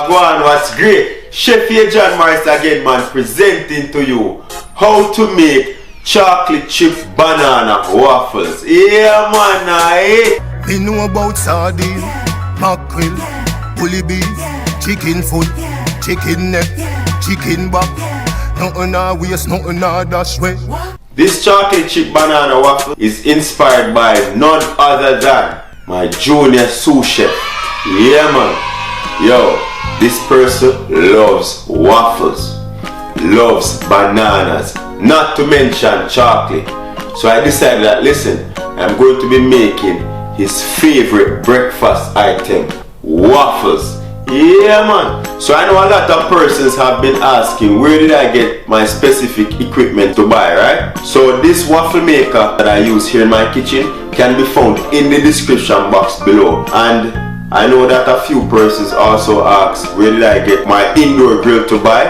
Wagwan, what's great? Chef John Morris again, man, presenting to you how to make chocolate chip banana waffles. Yeah, man, We know about sardine, mackerel, bully beef, chicken foot, chicken neck, chicken back. Nothing a waste, nothing a dash way. This chocolate chip banana waffle is inspired by none other than my junior sous chef. Yeah, man. Yo, this person loves waffles, loves bananas, not to mention chocolate. So I decided that, listen, I'm going to be making his favorite breakfast item, waffles. Yeah, man. So I know a lot of persons have been asking, where did I get my specific equipment to buy, right? So this waffle maker that I use here in my kitchen can be found in the description box below. And I know that a few persons also ask, where did I get my indoor grill to buy?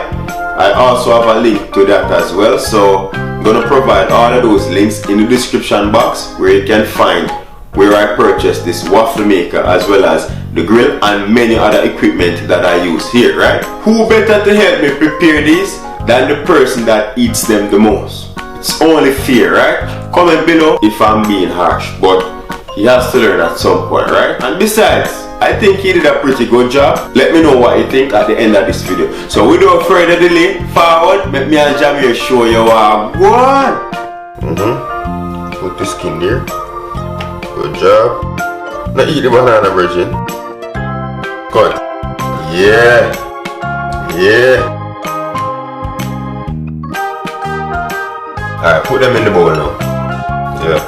I also have a link to that as well. So I'm going to provide all of those links in the description box where you can find where I purchased this waffle maker as well as the grill and many other equipment that I use here, right? Who better to help me prepare these than the person that eats them the most? It's only fair, right? Comment below if I'm being harsh, but he has to learn at some point, right? And besides, I think he did a pretty good job. Let me know what you think at the end of this video. So without further delay, forward, make me and Jamir show you what. Put the skin there. Good job. Now eat the banana, virgin. Good. Yeah. Yeah. Alright, put them in the bowl now. Yeah.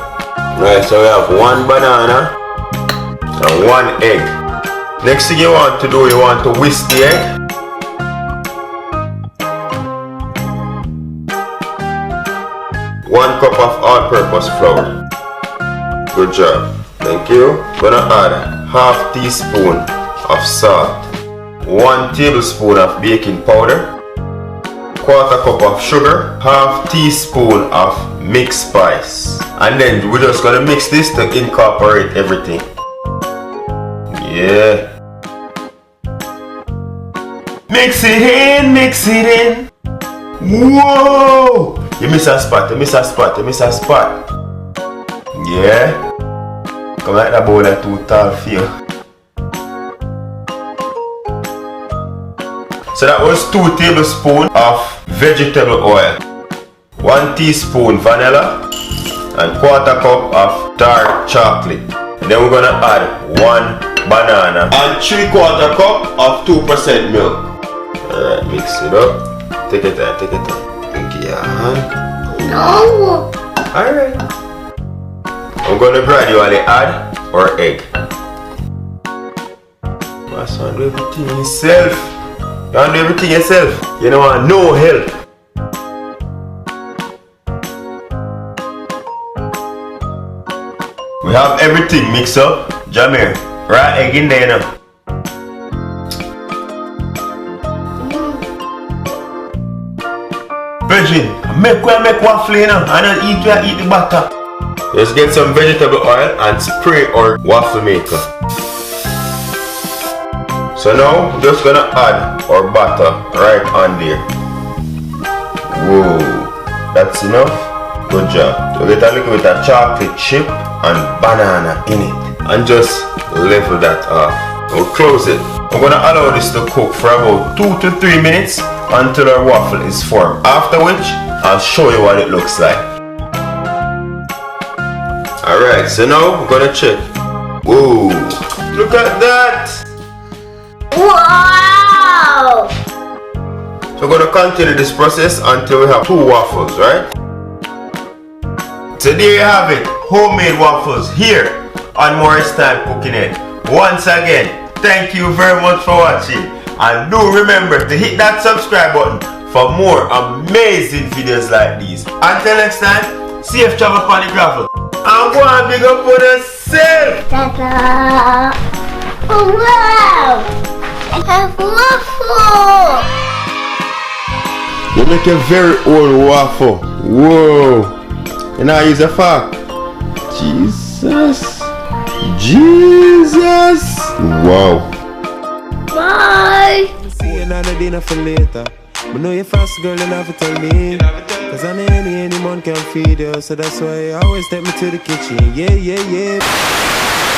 Alright, so we have one banana and one egg. Next thing you want to do, you want to whisk the egg. One cup of all-purpose flour. Good job. Thank you. Gonna add half teaspoon of salt, 1 tablespoon of baking powder, quarter cup of sugar, half teaspoon of mixed spice, and then we're just gonna mix this to incorporate everything. Yeah. Mix it in, mix it in. Whoa! You miss a spot, you miss a spot, you miss a spot. Yeah. Come like that bowl is too tall for you. So that was 2 tablespoons of vegetable oil, 1 teaspoon vanilla, and quarter cup of dark chocolate. And then we're gonna add 1 banana and 3/4 cup of 2% milk. Alright, mix it up. Take it time, take it time. Take your hand. No. Alright. I'm gonna gradually add our egg. My son, do everything yourself. You want to do everything yourself. You don't want no help. We have everything mixed up. Jamir, right egg in there now. Virgin, make waffle now and eat the butter. Let's get some vegetable oil and spray our waffle maker. So now we're just gonna add our butter right on there. Whoa, that's enough. Good job. So get a little bit of chocolate chip and banana in it and just level that off. We'll close it. We're gonna allow this to cook for about 2 to 3 minutes until our waffle is formed. After which, I'll show you what it looks like. Alright, so now we're gonna check. Whoa, look at that! Wow! So we're gonna continue this process until we have 2 waffles, right? So there you have it, homemade waffles here on Morris Time Cooking It. Once again, thank you very much for watching, and do remember to hit that subscribe button for more amazing videos like these. Until next time, safe travel upon the gravel. I'm going to big up for yourself. Ta-da! Oh wow! I have waffle! You make a very old waffle. Whoa! And I use a fork. Jesus! Jesus! Wow! Bye! order dinner for later. But know you fast, girl, you have to tell me. Cause on any man can feed you. So that's why you always take me to the kitchen. Yeah, yeah, yeah.